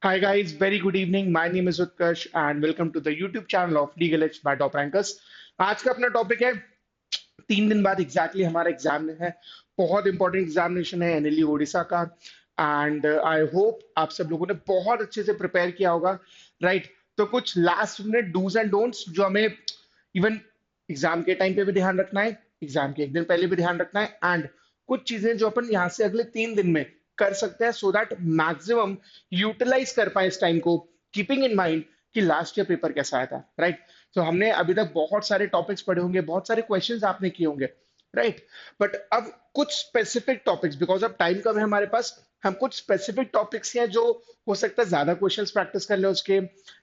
Hi guys, very good evening. My name is Utkarsh and welcome to the YouTube channel of Legal Edge by Top Rankers. आज का अपना topic है 3 दिन बाद exactly हमारा exam है। बहुत इंपॉर्टेंट एग्जामिनेशन है एनएलयू ओडिशा का। एंड आई होप आप सब लोगों ने बहुत अच्छे से प्रिपेयर किया होगा, राइट? तो कुछ last minute dos and don'ts जो हमें इवन एग्जाम के टाइम पे भी ध्यान रखना है, एग्जाम के एक दिन पहले भी ध्यान रखना है, एंड कुछ चीजें जो अपन यहाँ से अगले 3 दिन में कर सकते हैं सो दैट मैक्सिमम यूटिलाइज कर पाए इस टाइम को, कीपिंग इन माइंड कि लास्ट ईयर पेपर कैसा आया था, राइट? तो हमने अभी तक बहुत सारे टॉपिक्स पढ़े होंगे, बहुत सारे क्वेश्चंस आपने किए होंगे, राइट? बट अब कुछ specific topics, because of time कम है हमारे पास, हम कुछ स्पेसिफिक टॉपिक्स हैं जो हो सकता है ज्यादा क्वेश्चंस प्रैक्टिस कर ले उसके,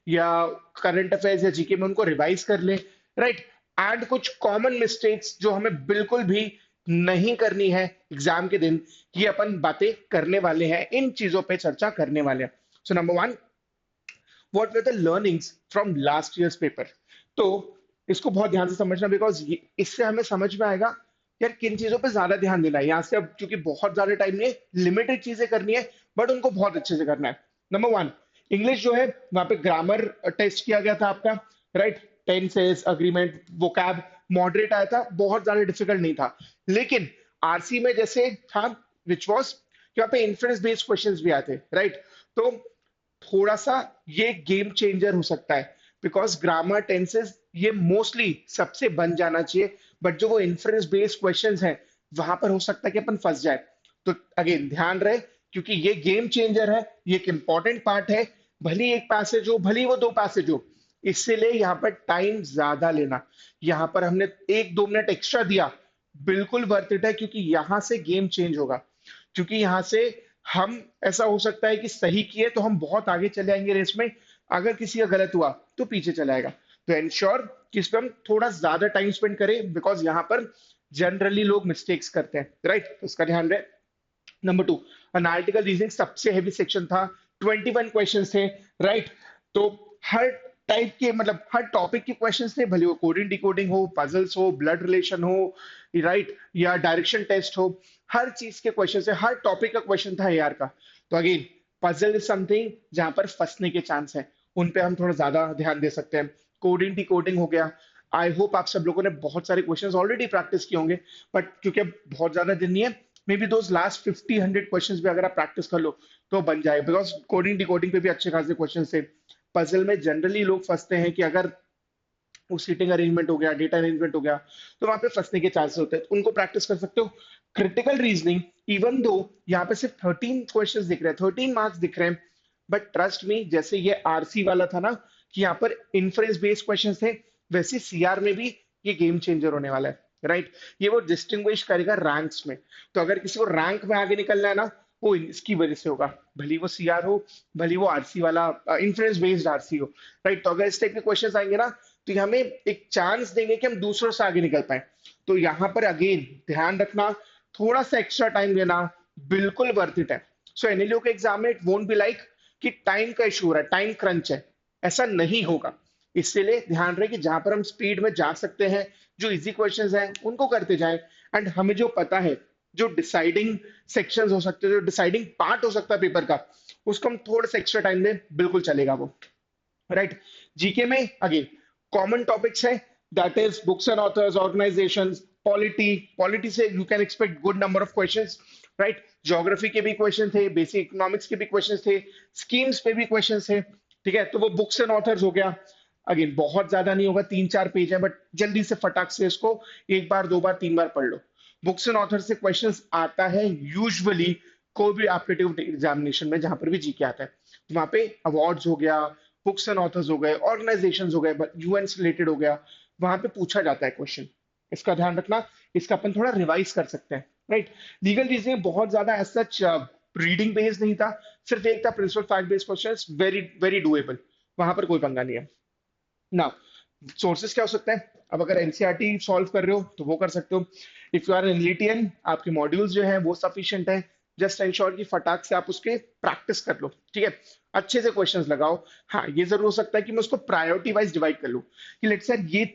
या करंट अफेयर्स या जीके में उनको रिवाइज कर ले, राइट? एंड कुछ कॉमन मिस्टेक्स जो हमें बिल्कुल भी नहीं करनी है एग्जाम के दिन, ये अपन बातें करने वाले हैं, इन चीजों पे चर्चा करने वाले हैं। So number one, what were the learnings from last years paper. तो इसको बहुत ध्यान से समझना, बिकॉज इससे हमें समझ में आएगा यार किन चीजों पे ज्यादा ध्यान देना है। यहाँ से अब क्योंकि बहुत ज्यादा टाइम नहीं है, लिमिटेड चीजें करनी है, बट उनको बहुत अच्छे से करना है। नंबर वन, इंग्लिश जो है वहां पे ग्रामर टेस्ट किया गया था आपका, right? Tenses, agreement, vocab moderate आया था, बहुत ज्यादा डिफिकल्ट नहीं था। लेकिन आरसी में जैसे था, विच वॉज, यहाँ पे इन्फ्रेंस बेस्ड क्वेश्चंस भी आए थे, राइट? तो थोड़ा सा ये गेम चेंजर हो सकता है, बिकॉज ग्रामर, टेंसेस ये मोस्टली सबसे बन जाना चाहिए, बट जो वो इन्फ्रेंस बेस्ड क्वेश्चंस हैं वहां पर हो सकता है कि अपन फंस जाए। तो अगेन ध्यान रहे, क्योंकि ये गेम चेंजर है, ये एक इंपॉर्टेंट पार्ट है। भले ही एक पैसेज हो, भले ही वो दो पैसेज हो, इससे ले यहाँ पर टाइम ज्यादा लेना। यहाँ पर हमने 1-2 मिनट एक्स्ट्रा दिया, बिल्कुल वर्थ इट है, क्योंकि यहाँ से गेम चेंज होगा। क्योंकि यहाँ से हम, ऐसा हो सकता है कि सही किए तो हम बहुत आगे चले आएंगे रेस में, अगर किसी का गलत हुआ तो पीछे चला आएगा। तो इंश्योर कि इस पर हम थोड़ा ज्यादा टाइम स्पेंड करें, बिकॉज यहाँ पर जनरली लोग मिस्टेक्स करते हैं, राइट? तो इसका ध्यान रहे। नंबर टू, एनालिटिकल रीजनिंग सबसे हेवी सेक्शन था, 21 क्वेश्चन थे, राइट? तो हर टाइप के, मतलब हर टॉपिक के क्वेश्चंस थे, भले वो कोडिंग डिकोडिंग हो, पजल्स हो, ब्लड रिलेशन हो, राइट, या डायरेक्शन टेस्ट हो, हर चीज के क्वेश्चन है, हर टॉपिक का क्वेश्चन था एआर का। तो अगेन, पजल इज समथिंग जहां पर फंसने के चांस है, उन पे हम थोड़ा ज्यादा ध्यान दे सकते हैं। कोडिंग डिकोडिंग हो गया, आई होप आप सब लोगों ने बहुत सारे क्वेश्चंस ऑलरेडी प्रैक्टिस किए होंगे, बट क्योंकि अब बहुत ज्यादा दिन नहीं है, may be those last 50-100 questions भी अगर आप प्रैक्टिस कर लो तो बन जाए, बिकॉज कोडिंग डिकोडिंग पे भी अच्छे खासे क्वेश्चन थे। पजल में जनरली लोग फंसते हैं कि अगर वो सीटिंग अरेंजमेंट हो गया, डेटा अरेंजमेंट हो गया, तो वहां पे फंसने के चांसेस होते हैं, तो उनको प्रैक्टिस कर सकते हो। क्रिटिकल रीजनिंग, इवन दो यहाँ पे सिर्फ 13 क्वेश्चन दिख रहे हैं, 13 मार्क्स दिख रहे हैं, बट ट्रस्ट मी, जैसे ये आरसी वाला था ना कि यहाँ पर इन्फ्रेंस बेस्ड क्वेश्चन थे, वैसे सीआर में भी ये गेम चेंजर होने वाला है, राइट? ये वो डिस्टिंग्विश करेगा रैंक्स में। तो अगर किसी को रैंक में आगे निकलना है ना, वो इसकी वजह से होगा, भली वो सीआर हो, भली वो आरसी वाला इन्फ्रेंस बेस्ड आरसी हो, राइट? तो अगर इस टाइप के क्वेश्चन आएंगे ना, तो ये हमें एक चांस देंगे कि हम दूसरों से आगे निकल पाए। तो यहाँ पर अगेन ध्यान रखना, थोड़ा सा एक्स्ट्रा टाइम देना बिल्कुल वर्थ इट है। सो एनएलयू के एग्जाम में इट वोंट बी लाइक कि टाइम का इशू हो रहा है, टाइम क्रंच है, ऐसा नहीं होगा। इसलिए ध्यान रहे कि जहां पर हम स्पीड में जा सकते हैं, जो इजी क्वेश्चंस हैं उनको करते जाएं, एंड हमें जो पता है, जो डिसाइडिंग सेक्शंस हो सकते हैं, जो डिसाइडिंग पार्ट हो सकता है पेपर का, उसको हम थोड़ा सा एक्स्ट्रा टाइम दें, बिल्कुल चलेगा वो, राइट? जीके में अगेन कॉमन टॉपिक्स है, that is books and authors, organisations, polity. Polity से you can expect good number of questions, right? Geography के भी क्वेश्चन थे, बेसिक इकोनॉमिक्स के भी क्वेश्चन थे, स्कीम्स पे भी क्वेश्चन थे, ठीक है? तो वो बुक्स एंड ऑथर्स हो गया। अगेन बहुत ज्यादा नहीं होगा, 3-4 पेज है, बट जल्दी से फटाक से इसको एक बार, दो बार, 3 बार पढ़ लो। बुक्स एंड ऑथर से क्वेश्चंस आता है यूजुअली कोई भी एप्टीट्यूड एग्जामिनेशन में, जहां पर भी जीके आता है, तो वहां पे अवार्ड्स हो गया, बुक्स एंड ऑथर्स हो गए, ऑर्गेनाइजेशन हो गए, यूएन से रिलेटेड हो गया, वहां पे पूछा जाता है क्वेश्चन। इसका ध्यान रखना, इसका अपन थोड़ा रिवाइज कर सकते हैं, राइट? लीगल रीजनिंग बहुत ज्यादा एज सच रीडिंग बेस्ड नहीं था, सिर्फ एक था principle fact based question, very very doable, वहां पर कोई पंगा नहीं है ना। सोर्सेस क्या हो सकते हैं? अब अगर एनसीईआरटी सॉल्व कर रहे हो तो वो कर सकते हो। इफ यू आर एन एलिटियन, आपके मॉड्यूल्स जो हैं वो सफिशिएंट है, जस्ट एंश्योर कि फटाक से आप उसके प्रैक्टिस कर लो, ठीक है? अच्छे से क्वेश्चंस लगाओ। हाँ, ये जरूर हो सकता है कि मैं उसको प्रायोरिटी वाइज डिवाइड कर लूं, कि लेट्स से ये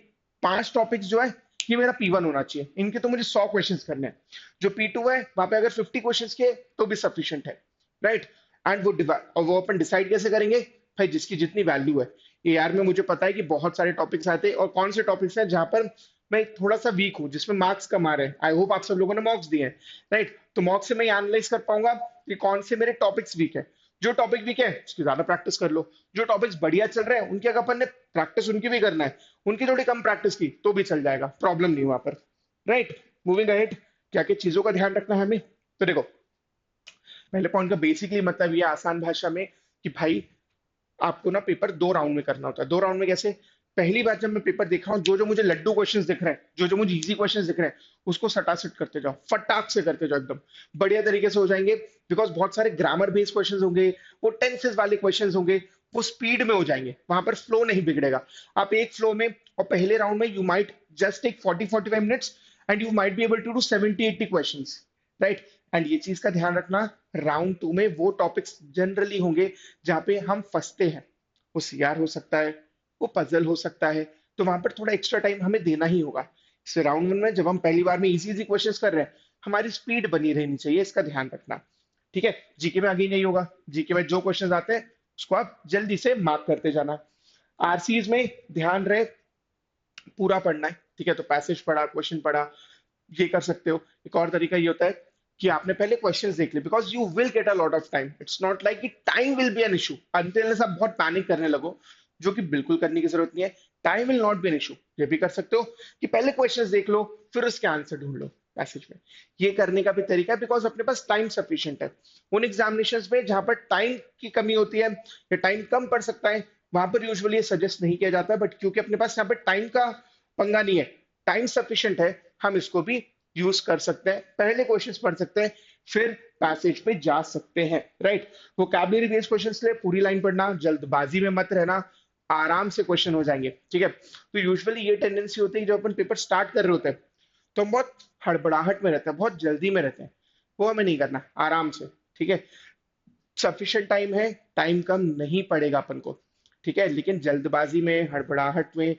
5 टॉपिक्स जो है, ये मेरा P1 होना चाहिए, इनके तो मुझे 100 क्वेश्चंस करने हैं। जो P2 है, वहां पे अगर 50 क्वेश्चंस के तो भी सफिशिएंट है, राइट? एंड और वो अपन डिसाइड कैसे करेंगे भाई, जिसकी जितनी वैल्यू है। एआर में मुझे पता है कि बहुत सारे टॉपिक्स आते हैं, और कौन से टॉपिक्स हैं जहां पर मैं थोड़ा सा वीक हूँ, जिसमें मार्क्स कम आ रहे हैं। आई होप आप सब लोगों ने मॉक्स दिए हैं, राइट? तो मॉक्स से मैं एनालाइज कर पाऊंगा कि कौन से मेरे टॉपिक्स वीक है। जो टॉपिक वीक है उसकी ज्यादा प्रैक्टिस कर लो, जो टॉपिक्स बढ़िया चल रहे हैं उनकी अगर अपन ने प्रैक्टिस उनकी भी करना है, उनकी थोड़ी कम प्रैक्टिस की तो भी चल जाएगा, प्रॉब्लम नहीं वहां पर, राइट? मूविंग अहेड, क्या क्या चीजों का ध्यान रखना है हमें, तो देखो, पहले पॉइंट का बेसिकली मतलब ये आसान भाषा में कि भाई आपको ना पेपर 2 राउंड में करना होता है। 2 राउंड में कैसे? पहली बार जब मैं पेपर देख रहा हूँ, जो जो मुझे लड्डू क्वेश्चंस दिख रहे हैं, जो जो मुझे इजी क्वेश्चंस दिख रहे हैं, उसको सटासट करते जाओ, फटाक से करते जाओ, एकदम बढ़िया तरीके से हो जाएंगे। बिकॉज बहुत सारे ग्रामर बेस्ड क्वेश्चंस होंगे, वो टेंसेस वाले क्वेश्चंस होंगे, वो स्पीड में हो जाएंगे, वहां पर फ्लो नहीं बिगड़ेगा। आप एक फ्लो में, और पहले राउंड में you might just take 40-45 minutes, and you might be able to do 70-80 questions, right? And ये चीज का ध्यान रखना, राउंड 2 में वो टॉपिक्स जनरली होंगे जहां पे हम फंसते हैं। वो सीआर हो सकता है, वो पजल हो सकता है, तो वहां पर थोड़ा एक्स्ट्रा टाइम हमें देना ही होगा। इस राउंड में जब हम पहली बार में इजी इजी क्वेश्चंस कर रहे हैं, हमारी स्पीड बनी रहनी चाहिए, इसका ध्यान रखना, ठीक है? जीके में आगे नहीं होगा, जीके में जो क्वेश्चंस आते हैं उसको आप जल्दी से मार्क करते जाना। आरसीज में ध्यान रहे पूरा पढ़ना है, ठीक है? तो पैसेज पढ़ा, क्वेश्चन पढ़ा, ये कर सकते हो। एक और तरीका ये होता है कि आपने पहले क्वेश्चंस देख लिए, because you will get a lot of time. It's not like कि time will be an issue until आप बहुत पैनिक करने लगो, जो कि बिल्कुल करने की जरूरत नहीं है। Time will not be an issue. ये भी कर सकते हो कि पहले क्वेश्चंस देख लो, फिर उसके आंसर ढूंढ लो पैसेज में। ये करने का भी तरीका है, बिकॉज अपने पास टाइम सफिशिएंट है। उन एग्जामिनेशन में जहां पर टाइम की कमी होती है या टाइम कम पड़ सकता है, वहां पर यूजुअली ये सजेस्ट नहीं किया जाता है, बट क्योंकि अपने पास यहाँ पर टाइम का पंगा नहीं है, टाइम सफिशिएंट है, हम इसको भी यूज कर सकते हैं। पहले क्वेश्चंस पढ़ सकते हैं, फिर पैसेज पे जा सकते हैं, राइट? वोकैबुलरी बेस्ड क्वेश्चंस ले पूरी लाइन पढ़ना, जल्दबाजी में मत रहना, आराम से क्वेश्चन हो जाएंगे, ठीक है? तो यूजुअली ये टेंडेंसी होती है जब अपन पेपर स्टार्ट कर रहे होते हैं, तो हम बहुत हड़बड़ाहट में रहते हैं, बहुत जल्दी में रहते हैं। वो हमें नहीं करना, आराम से, ठीक है? सफिशिएंट टाइम है, टाइम कम नहीं पड़ेगा अपन को, ठीक है? लेकिन जल्दबाजी में, हड़बड़ाहट में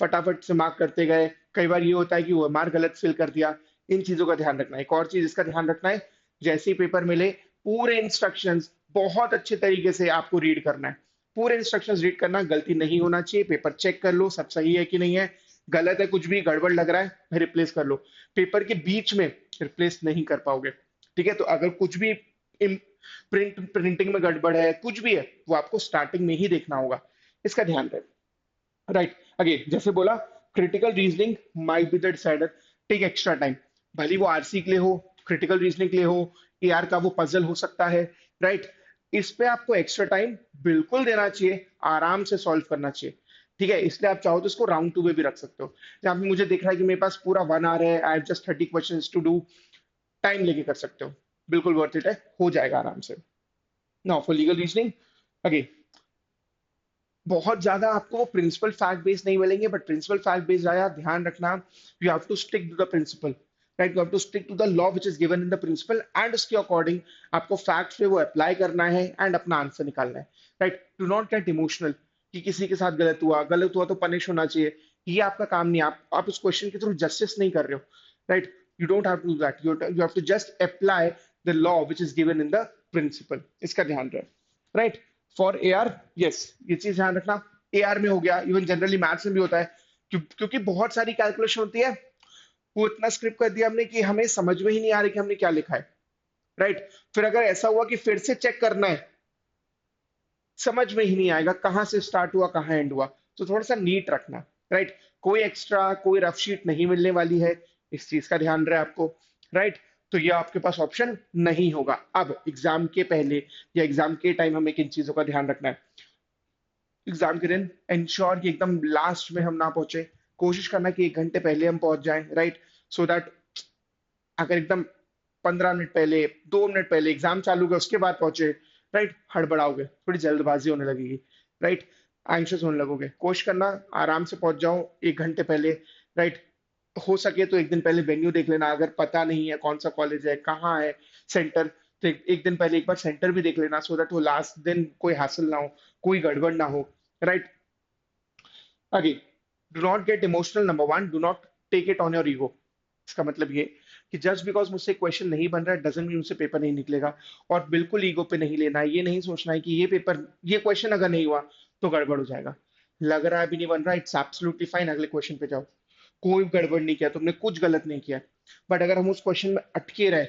फटाफट से मार्क करते गए, कई बार ये होता है कि वो मार्क गलत फिल कर दिया। इन चीजों का ध्यान रखना है। एक और चीज इसका ध्यान रखना है, जैसे ही पेपर मिले, पूरे इंस्ट्रक्शंस बहुत अच्छे तरीके से आपको रीड करना है। पूरे इंस्ट्रक्शंस रीड करना, गलती नहीं होना चाहिए। पेपर चेक कर लो सब सही है कि नहीं है, गलत है, कुछ भी गड़बड़ लग रहा है, रिप्लेस कर लो। पेपर के बीच में रिप्लेस नहीं कर पाओगे, ठीक है? तो अगर कुछ भी प्रिंटिंग में गड़बड़ है, कुछ भी है, वो आपको स्टार्टिंग में ही देखना होगा। इसका ध्यान रखें, राइट? अगेन जैसे बोला, critical reasoning might be the decider, take extra time. भले वो आरसी के लिए हो, क्रिटिकल रीजनिंग के लिए हो, एआर का वो पजल हो सकता है, राइट? इस पे आपको एक्स्ट्रा टाइम बिल्कुल देना चाहिए, आराम से सॉल्व करना चाहिए, ठीक है? इसलिए आप चाहो तो इसको राउंड 2 में भी रख सकते हो। जहां पे मुझे दिख रहा है कि मेरे पास पूरा 1 आवर है, I have just 30 question to do, time लेके कर सकते हो, बिल्कुल वर्थ इट है, हो जाएगा आराम से। Now for legal reasoning, again बहुत ज्यादा आपको वो प्रिंसिपल फैक्ट बेस नहीं मिलेंगे, बट प्रिंसिपल फैक्ट बेस आया, ध्यान रखना, you have to stick to the principle, right? You have to stick to the law which is given in the principle, and उसके अकॉर्डिंग आपको फैक्ट्स पे वो apply करना है एंड अपना आंसर निकालना है, right? Do not get emotional कि किसी के साथ गलत हुआ तो पनिश होना चाहिए, ये आपका काम नहीं है। आप उस क्वेश्चन के थ्रू जस्टिस नहीं कर रहे हो, right? You don't have to do that, you have to just apply the law which is given in the principle. इसका ध्यान रहे, राइट? फॉर एआर, यस, ये चीज ध्यान रखना, एआर में हो गया, इवन जनरली मैथ्स में भी होता है, क्योंकि बहुत सारी कैलकुलेशन होती है, वो इतना स्क्रिप्ट कर दिया हमने कि हमें समझ में ही नहीं आ रहा कि हमने क्या लिखा है, राइट? फिर अगर ऐसा हुआ कि फिर से चेक करना है, समझ में ही नहीं आएगा कहाँ से स्टार्ट हुआ कहाँ एंड हुआ। तो थोड़ा सा नीट रखना, राइट? कोई एक्स्ट्रा, कोई रफ शीट नहीं मिलने वाली है, इस चीज का ध्यान रहे आपको, राइट? तो ये आपके पास ऑप्शन नहीं होगा। अब एग्जाम के पहले या एग्जाम के टाइम हमें किन चीजों का ध्यान रखना है? एग्जाम के दिन इंश्योर कि एकदम लास्ट में हम ना पहुंचे, कोशिश करना कि 1 घंटे पहले हम पहुंच जाएं, राइट? सो दैट अगर एकदम 15 मिनट पहले, 2 मिनट पहले एग्जाम चालू हुआ उसके बाद पहुंचे, राइट, हड़बड़ाओगे, थोड़ी जल्दबाजी होने लगेगी, राइट? एंग्शियस होने लगोगे। कोशिश करना आराम से पहुंच जाओ 1 घंटे पहले, राइट? हो सके तो एक दिन पहले वेन्यू देख लेना, अगर पता नहीं है कौन सा कॉलेज है, कहाँ है सेंटर, तो एक दिन पहले एक बार सेंटर भी देख लेना, सो दैट वो लास्ट दिन कोई हासिल ना हो, कोई गड़बड़ ना हो, right? Again, do not get emotional, number 1, do not take it on your ego. इसका मतलब ये, कि जस्ट बिकॉज मुझसे क्वेश्चन नहीं बन रहा है डजंट मीन मुझसे पेपर नहीं निकलेगा। और बिल्कुल ईगो पे नहीं लेना है, ये नहीं सोचना है कि ये पेपर, ये क्वेश्चन अगर नहीं हुआ तो गड़बड़ हो जाएगा। लग रहा है अभी नहीं बन रहा, इट्स एब्सोल्युटली फाइन, अगले क्वेश्चन पे जाओ। कोई गड़बड़ नहीं किया तुमने, कुछ गलत नहीं किया। बट अगर हम उस क्वेश्चन में अटके रहे,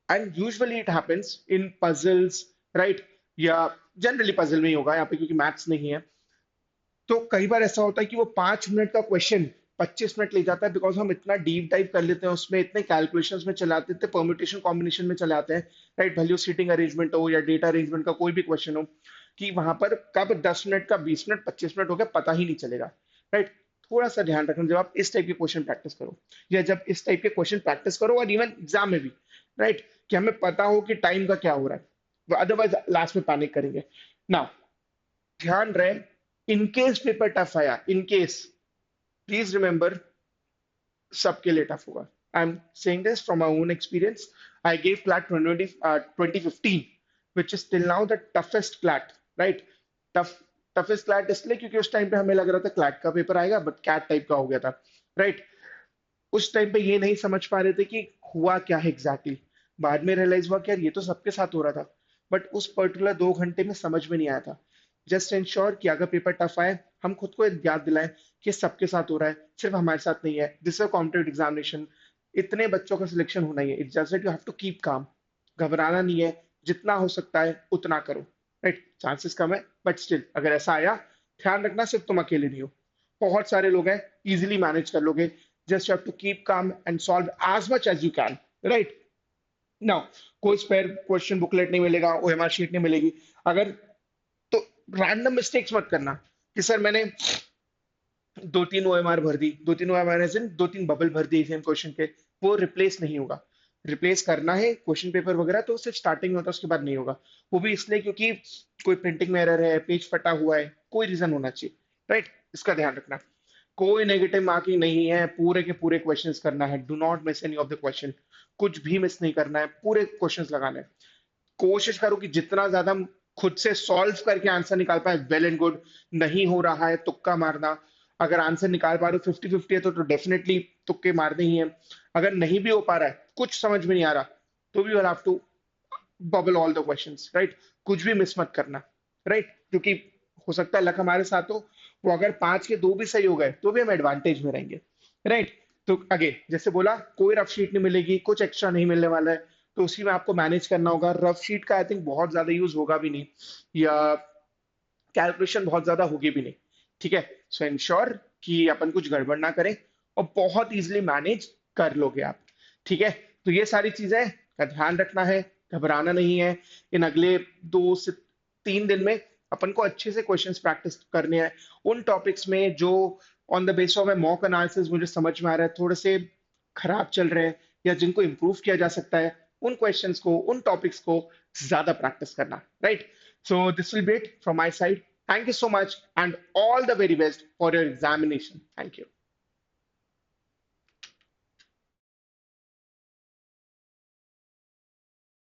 and usually it happens in puzzles, right, या जनरली पजल में ही होगा यहाँ पे क्योंकि मैथ्स नहीं है, तो कई बार ऐसा होता है कि वो 5 मिनट का क्वेश्चन 25 मिनट ले जाता है, बिकॉज हम इतना डीप डाइव कर लेते हैं उसमें, इतने कैलकुलेशंस में चले आते हैं, इतने परम्यूटेशन कॉम्बिनेशन में चले आते हैं, राइट, वैल्यू सीटिंग अरेंजमेंट हो या डेटा अरेंजमेंट का कोई भी क्वेश्चन हो, कि वहां पर कब 10 मिनट का 20 मिनट 25 मिनट हो गया पता ही नहीं चलेगा, राइट। थोड़ा सा ध्यान रखना जब आप इस टाइप के क्वेश्चन प्रैक्टिस करो, या जब इस टाइप के क्वेश्चन प्रैक्टिस करो, और इवन एग्जाम में भी, राइट, कि हमें पता हो कि टाइम का क्या हो रहा है, अदरवाइज लास्ट में पैनिक करेंगे ना। ध्यान रहे, इन केस पेपर टफ आया, इन केस, प्लीज रिमेंबर, सबके लिए टफ होगा। I am saying this from my own experience. I gave CLAT 2015, which is till now the toughest CLAT, right. Tough toughest CLAT इसलिए क्योंकि उस time पे हमें लग रहा था क्लैट का पेपर आएगा, बट कैट टाइप का हो गया था, राइट। उस टाइम पे ये नहीं समझ पा रहे थे कि हुआ क्या है एग्जैक्टली exactly। बाद में रियलाइज हुआ कि यार ये तो सबके साथ हो रहा था, बट उस पर्टिकुलर 2 घंटे में समझ में नहीं आया था। जस्ट इंश्योर कि अगर पेपर टफ आए, हम खुद को याद दिलाएं कि सबके साथ हो रहा है, सिर्फ हमारे साथ नहीं है, दिस इज कॉम्पिटेटिव एग्जामिनेशन, इतने बच्चों का सिलेक्शन होना ही है, it's just that you have to keep calm, घबराना नहीं है, जितना हो सकता है उतना करो, राइट। चांसेस कम है बट स्टिल अगर ऐसा आया, ध्यान रखना सिर्फ तुम अकेले नहीं हो, बहुत सारे लोग हैं, इजीली मैनेज कर लोगे। Just have to keep calm and solve as much as you can, right. Now, कोई स्पेयर क्वेश्चन बुकलेट नहीं मिलेगा, ओएमआर शीट नहीं मिलेगी, अगर, तो रैंडम मिस्टेक्स मत करना कि सर मैंने 2-3 ओएमआर भर दी, 2-3 ओएमआर एज इन 2-3 बबल भर दी सेम क्वेश्चन के, वो रिप्लेस नहीं होगा। रिप्लेस करना है क्वेश्चन पेपर वगैरह तो सिर्फ स्टार्टिंग में होता है, उसके बाद नहीं होगा। वो भी इसलिए क्योंकि कोई प्रिंटिंग में एरर है, पेज फटा हुआ है, कोई रीजन होना चाहिए, राइट। इसका ध्यान रखना। कोई नेगेटिव मार्किंग नहीं है, पूरे के पूरे क्वेश्चंस करना है, do not miss any of the question, कुछ भी मिस नहीं करना है, पूरे क्वेश्चंस लगाने हैं। कोशिश करो कि जितना ज्यादा खुद से सॉल्व करके आंसर निकाल पाए, वेल एंड गुड। नहीं हो रहा है तुक्का मारना, अगर आंसर निकाल पा रहे हो 50-50 है तो डेफिनेटली तुक्के मारने ही है। अगर नहीं भी हो पा रहा है, कुछ समझ में नहीं आ रहा, तो भी you have to bubble all the questions, right. कुछ भी मिस मत करना, राइट, क्योंकि हो सकता है लक हमारे साथ हो, वो अगर 5 के 2 भी सही हो गए तो भी हम एडवांटेज में रहेंगे, राइट। तो अगे जैसे बोला, कोई रफ शीट नहीं मिलेगी, कुछ एक्स्ट्रा नहीं मिलने वाला है, तो उसी में आपको मैनेज करना होगा। रफ शीट का आई थिंक बहुत ज्यादा यूज होगा भी नहीं, या कैलकुलेशन बहुत ज्यादा होगी भी नहीं, ठीक है। सो इंश्योर कि अपन कुछ गड़बड़ ना करें, और बहुत इजीली मैनेज कर लोगे आप, ठीक है। तो ये सारी चीजें का ध्यान रखना है, घबराना नहीं है। इन अगले 2 से 3 दिन में अपन को अच्छे से क्वेश्चंस प्रैक्टिस करने हैं, उन टॉपिक्स में जो on the base of my mock analysis मुझे समझ में आ रहा है थोड़े से खराब चल रहे हैं, या जिनको इम्प्रूव किया जा सकता है, उन क्वेश्चंस को, उन टॉपिक्स को ज्यादा प्रैक्टिस करना, right. So this will be it from my side. Thank you so much and all the very best for your examination. Thank you.